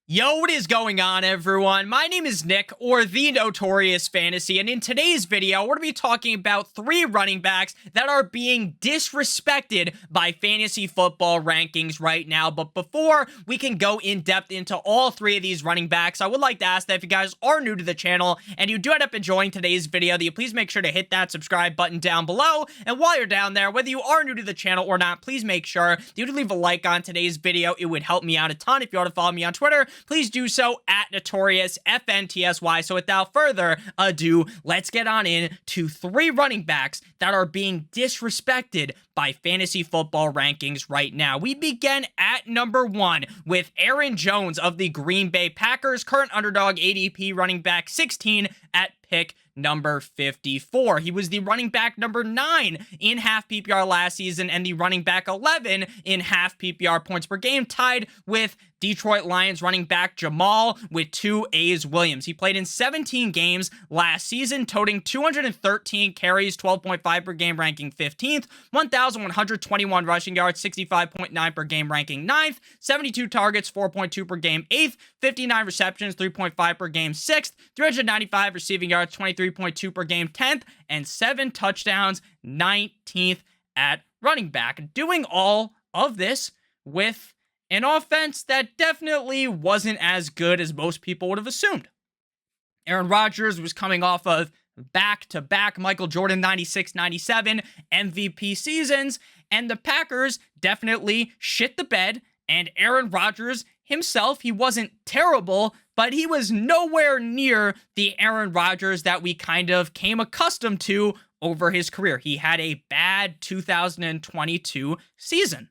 Yo, what is going on, everyone? My name is Nick, or the Notorious Fantasy, and in today's video, we're going to be talking about 3 running backs that are being disrespected by fantasy football rankings right now. But before we can go in depth into all 3 of these running backs, I would like to ask that if you guys are new to the channel and you do end up enjoying today's video, that you please make sure to hit that subscribe button down below. And while you're down there, whether you are new to the channel or not, please make sure that you leave a like on today's video. It would help me out a ton. If you want to follow me on Twitter, please do so at NotoriousFantasy. So without further ado, let's get on in to 3 running backs that are being disrespected by fantasy football rankings right now. We begin at number 1 with Aaron Jones of the Green Bay Packers, current underdog ADP running back 16 at pick number 54. He was the running back number 9 in half PPR last season and the running back 11 in half PPR points per game, tied with Detroit Lions running back Jamal with 2 A's Williams. He played in 17 games last season, toting 213 carries, 12.5 per game, ranking 15th, 1,121 rushing yards, 65.9 per game, ranking 9th, 72 targets, 4.2 per game, 8th, 59 receptions, 3.5 per game, 6th, 395 receiving yards, 23.2 per game, 10th, and 7 touchdowns, 19th at running back. Doing all of this with an offense that definitely wasn't as good as most people would have assumed. Aaron Rodgers was coming off of back-to-back Michael Jordan 96-97 MVP seasons, and the Packers definitely shit the bed, and Aaron Rodgers himself, he wasn't terrible, but he was nowhere near the Aaron Rodgers that we kind of came accustomed to over his career. He had a bad 2022 season.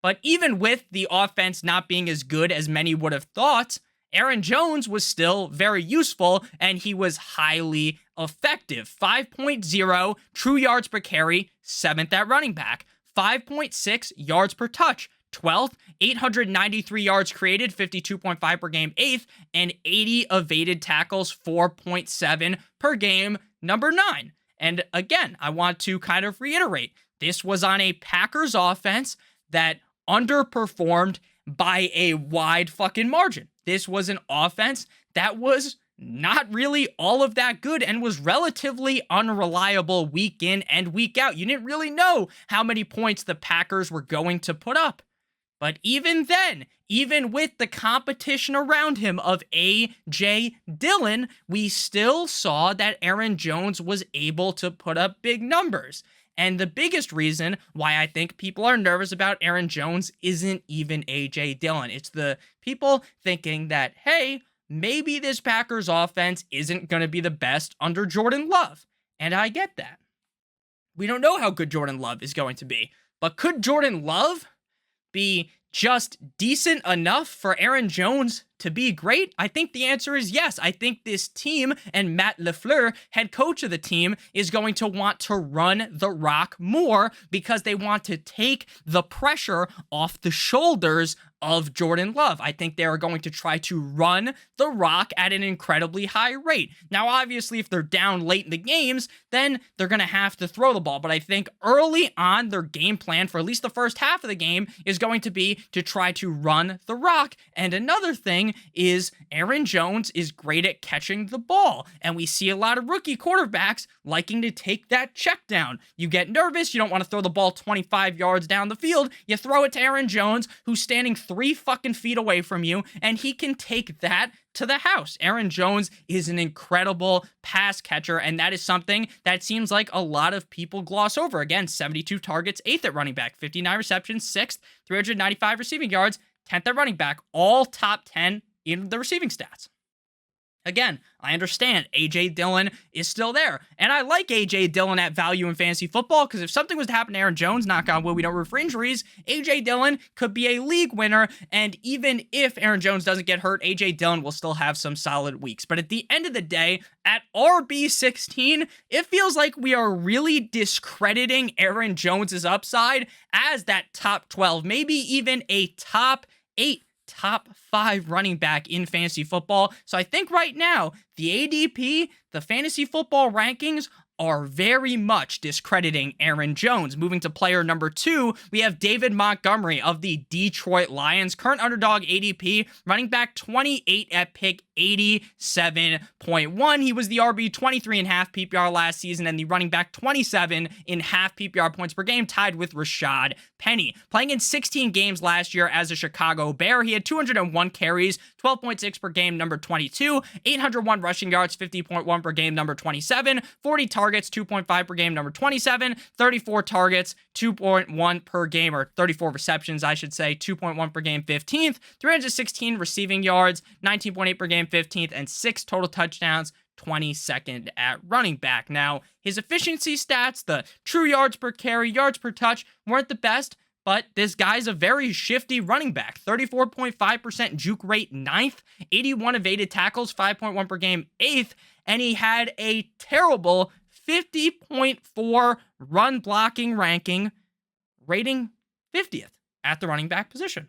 But even with the offense not being as good as many would have thought, Aaron Jones was still very useful, and he was highly effective. 5.0 true yards per carry, 7th at running back. 5.6 yards per touch, 12th. 893 yards created, 52.5 per game, 8th. And 80 evaded tackles, 4.7 per game, number 9. And again, I want to kind of reiterate, this was on a Packers offense that underperformed by a wide fucking margin. This was an offense that was not really all of that good and was relatively unreliable week in and week out. You didn't really know how many points the Packers were going to put up. But even then, even with the competition around him of A.J. Dillon, we still saw that Aaron Jones was able to put up big numbers. And the biggest reason why I think people are nervous about Aaron Jones isn't even A.J. Dillon. It's the people thinking that, hey, maybe this Packers offense isn't going to be the best under Jordan Love. And I get that. We don't know how good Jordan Love is going to be. But could Jordan Love be just decent enough for Aaron Jones to be great? I think the answer is yes. I think this team and Matt LaFleur, head coach of the team, is going to want to run the rock more because they want to take the pressure off the shoulders of Jordan Love. I think they are going to try to run the rock at an incredibly high rate. Now, obviously, if they're down late in the games, then they're going to have to throw the ball. But I think early on, their game plan for at least the first half of the game is going to be to try to run the rock. And another thing is Aaron Jones is great at catching the ball. And we see a lot of rookie quarterbacks liking to take that check down. You get nervous, you don't want to throw the ball 25 yards down the field, you throw it to Aaron Jones, who's standing 3 fucking feet away from you, and he can take that to the house. Aaron Jones is an incredible pass catcher, and that is something that seems like a lot of people gloss over. Again, 72 targets, 8th at running back, 59 receptions, 6th, 395 receiving yards, 10th at running back, all top 10 in the receiving stats. Again, I understand A.J. Dillon is still there, and I like A.J. Dillon at value in fantasy football because if something was to happen to Aaron Jones, knock on wood, we don't root for injuries, A.J. Dillon could be a league winner, and even if Aaron Jones doesn't get hurt, A.J. Dillon will still have some solid weeks. But at the end of the day, at RB16, it feels like we are really discrediting Aaron Jones's upside as that top 12, maybe even a top 8, top 5 running back in fantasy football. So I think right now, the ADP, the fantasy football rankings are very much discrediting Aaron Jones. Moving to player number 2, we have David Montgomery of the Detroit Lions, current underdog ADP, running back 28 at pick 87.1. He was the RB 23.5 PPR last season and the running back 27.5 PPR points per game, tied with Rashad Penny. Playing in 16 games last year as a Chicago Bear, he had 201 carries, 12.6 per game, number 22, 801 rushing yards, 50.1 per game, number 27, 40 targets, 2.5 per game, number 27, 34 targets, 2.1 per game, or 34 receptions, I should say, 2.1 per game, 15th, 316 receiving yards, 19.8 per game, 15th, and 6 total touchdowns, 22nd at running back. Now, his efficiency stats, the true yards per carry, yards per touch, weren't the best, but this guy's a very shifty running back. 34.5% juke rate, 9th, 81 evaded tackles, 5.1 per game, 8th, and he had a terrible 50.4 run blocking ranking, rating 50th at the running back position.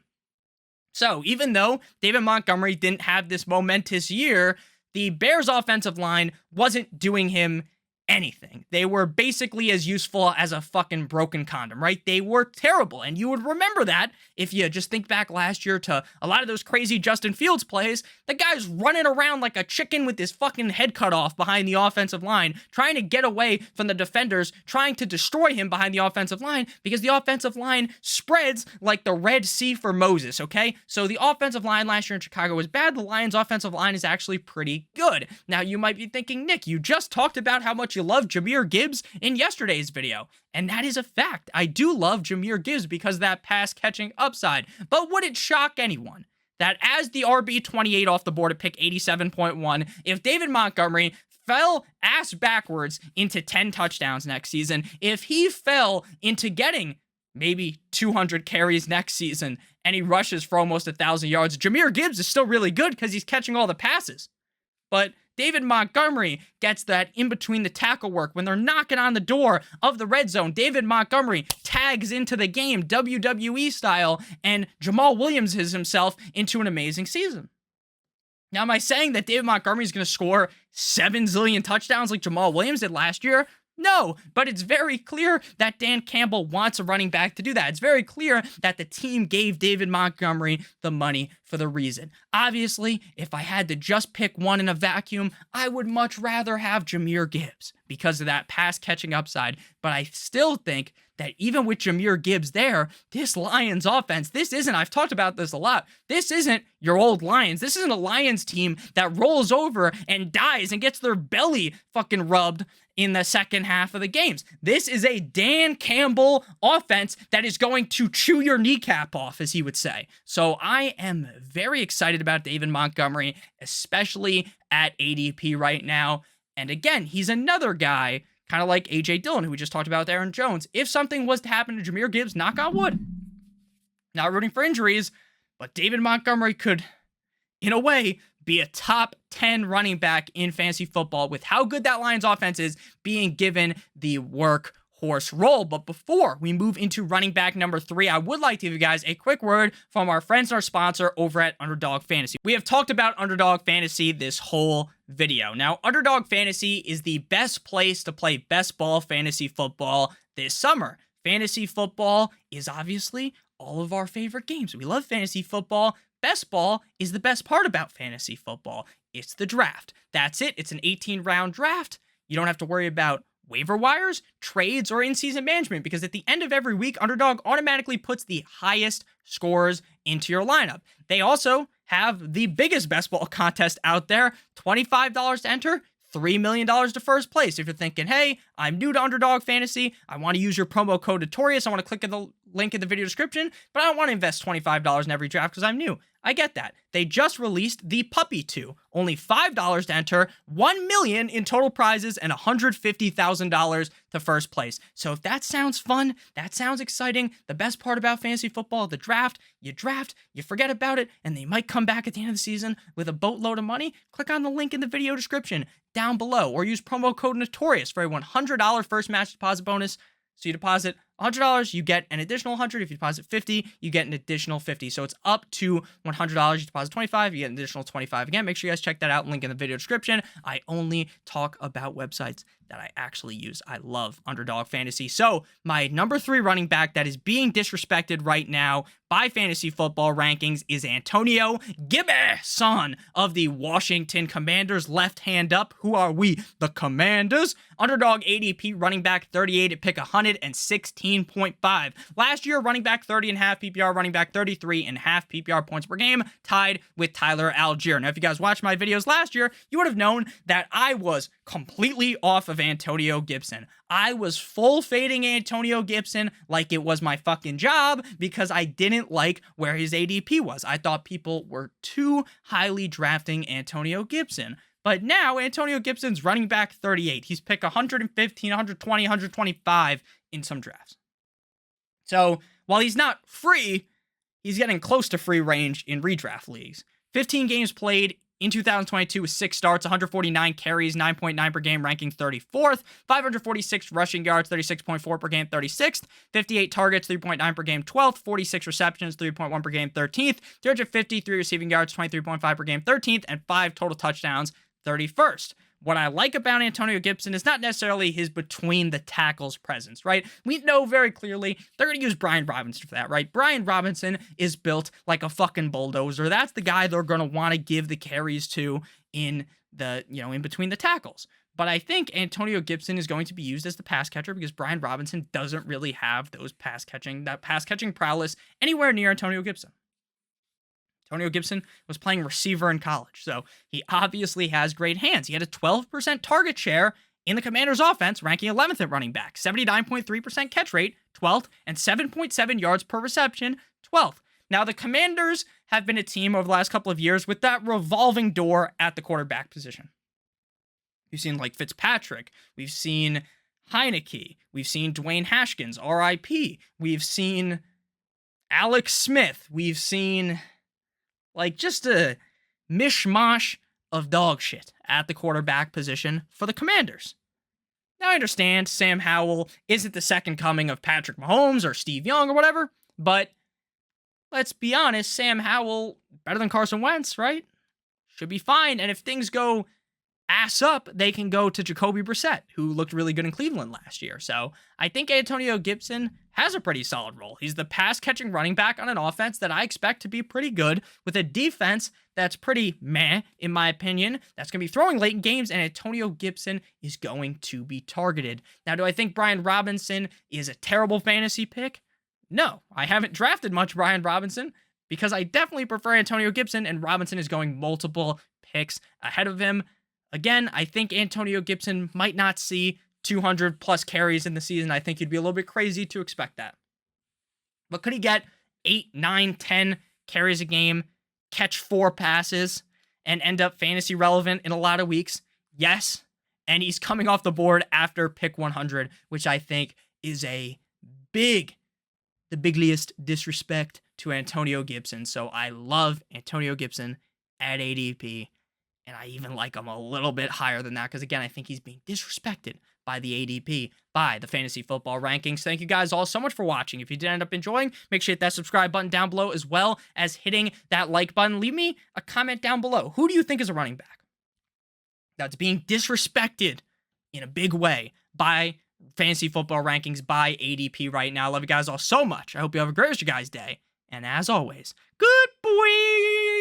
So even though David Montgomery didn't have this momentous year, the Bears' offensive line wasn't doing him anything. They were basically as useful as a fucking broken condom, right? They were terrible, and you would remember that if you just think back last year to a lot of those crazy Justin Fields plays. The guy's running around like a chicken with his fucking head cut off behind the offensive line, trying to get away from the defenders, trying to destroy him behind the offensive line, because the offensive line spreads like the Red Sea for Moses, okay? So the offensive line last year in Chicago was bad. The Lions' offensive line is actually pretty good. Now, you might be thinking, Nick, you just talked about how much you love Jahmyr Gibbs in yesterday's video. And that is a fact. I do love Jahmyr Gibbs because of that pass catching upside. But would it shock anyone that as the RB 28 off the board at pick 87.1, if David Montgomery fell ass backwards into 10 touchdowns next season, if he fell into getting maybe 200 carries next season and he rushes for almost 1,000 yards, Jahmyr Gibbs is still really good because he's catching all the passes. But David Montgomery gets that in between the tackle work when they're knocking on the door of the red zone. David Montgomery tags into the game WWE style, and Jamal Williams is himself into an amazing season. Now, am I saying that David Montgomery is going to score 7 zillion touchdowns like Jamal Williams did last year? No, but it's very clear that Dan Campbell wants a running back to do that. It's very clear that the team gave David Montgomery the money for the reason. Obviously, if I had to just pick one in a vacuum, I would much rather have Jahmyr Gibbs because of that pass-catching upside. But I still think that even with Jahmyr Gibbs there, this Lions offense, I've talked about this a lot, this isn't your old Lions. This isn't a Lions team that rolls over and dies and gets their belly fucking rubbed in the second half of the games. This is a Dan Campbell offense that is going to chew your kneecap off, as he would say. So I am very excited about David Montgomery, especially at ADP right now. And again, he's another guy, kind of like A.J. Dillon, who we just talked about with Aaron Jones. If something was to happen to Jahmyr Gibbs, knock on wood, not rooting for injuries, but David Montgomery could, in a way, be a top 10 running back in fantasy football with how good that Lions offense is being given the workhorse role. But before we move into running back number 3, I would like to give you guys a quick word from our friends and our sponsor over at Underdog Fantasy. We have talked about Underdog Fantasy this whole video. Now, Underdog Fantasy is the best place to play best ball fantasy football this summer. Fantasy football is obviously all of our favorite games. We love fantasy football. Best ball is the best part about fantasy football. It's the draft. That's it. It's an 18-round draft. You don't have to worry about waiver wires, trades, or in-season management because at the end of every week, Underdog automatically puts the highest scores into your lineup. They also have the biggest best ball contest out there, $25 to enter, $3 million to first place. If you're thinking, hey, I'm new to Underdog Fantasy, I want to use your promo code Notorious, I want to click on the link in the video description, but I don't want to invest $25 in every draft because I'm new. I get that. They just released the Puppy 2. Only $5 to enter, $1 million in total prizes, and $150,000 to first place. So if that sounds fun, that sounds exciting, the best part about fantasy football, the draft, you forget about it, and they might come back at the end of the season with a boatload of money, click on the link in the video description down below, or use promo code Notorious for a $100 first match deposit bonus. So you deposit $100, you get an additional 100. If you deposit 50, you get an additional 50. So it's up to $100. You deposit 25, you get an additional 25. Again, make sure you guys check that out. Link in the video description. I only talk about websites that I actually use. I love Underdog Fantasy. So my number 3 running back that is being disrespected right now by fantasy football rankings is Antonio Gibson of the Washington Commanders. Left hand up. Who are we? The Commanders. Underdog ADP running back 38 at pick 116.5. Last year, running back 30.5 PPR, running back 33.5 PPR points per game, tied with Tyler Algier. Now, if you guys watched my videos last year, you would have known that I was completely off of Antonio Gibson. I was full fading Antonio Gibson like it was my fucking job because I didn't like where his ADP was. I thought people were too highly drafting Antonio Gibson. But now Antonio Gibson's running back 38. He's picked 115, 120, 125 in some drafts. So while he's not free, he's getting close to free range in redraft leagues. 15 games played in 2022 with 6 starts, 149 carries, 9.9 per game, ranking 34th, 546 rushing yards, 36.4 per game, 36th, 58 targets, 3.9 per game, 12th, 46 receptions, 3.1 per game, 13th, 353 receiving yards, 23.5 per game, 13th, and 5 total touchdowns, 31st. What I like about Antonio Gibson is not necessarily his between the tackles presence, right? We know very clearly they're going to use Brian Robinson for that, right? Brian Robinson is built like a fucking bulldozer. That's the guy they're going to want to give the carries to in the, in between the tackles. But I think Antonio Gibson is going to be used as the pass catcher because Brian Robinson doesn't really have that pass catching prowess anywhere near Antonio Gibson. Antonio Gibson was playing receiver in college, so he obviously has great hands. He had a 12% target share in the Commanders' offense, ranking 11th at running back, 79.3% catch rate, 12th, and 7.7 yards per reception, 12th. Now, the Commanders have been a team over the last couple of years with that revolving door at the quarterback position. We've seen like Fitzpatrick, we've seen Heineke, we've seen Dwayne Haskins, RIP, we've seen Alex Smith, we've seen like just a mishmash of dog shit at the quarterback position for the Commanders. Now I understand Sam Howell isn't the second coming of Patrick Mahomes or Steve Young or whatever, but let's be honest, Sam Howell, better than Carson Wentz, right? Should be fine. And if things go ass up, they can go to Jacoby Brissett, who looked really good in Cleveland last year. So I think Antonio Gibson has a pretty solid role. He's the pass-catching running back on an offense that I expect to be pretty good, with a defense that's pretty meh, in my opinion, that's going to be throwing late in games, and Antonio Gibson is going to be targeted. Now, do I think Brian Robinson is a terrible fantasy pick? No, I haven't drafted much Brian Robinson because I definitely prefer Antonio Gibson, and Robinson is going multiple picks ahead of him. Again, I think Antonio Gibson might not see 200 plus carries in the season. I think you'd be a little bit crazy to expect that. But could he get 8, 9, 10 carries a game, catch 4 passes, and end up fantasy relevant in a lot of weeks? Yes. And he's coming off the board after pick 100, which I think is the bigliest disrespect to Antonio Gibson. So I love Antonio Gibson at ADP. And I even like him a little bit higher than that because, again, I think he's being disrespected by the ADP, by the fantasy football rankings. Thank you guys all so much for watching. If you did end up enjoying, make sure you hit that subscribe button down below as well as hitting that like button. Leave me a comment down below. Who do you think is a running back that's being disrespected in a big way by fantasy football rankings, by ADP right now? I love you guys all so much. I hope you have a great rest of your guys' day. And as always, good boy.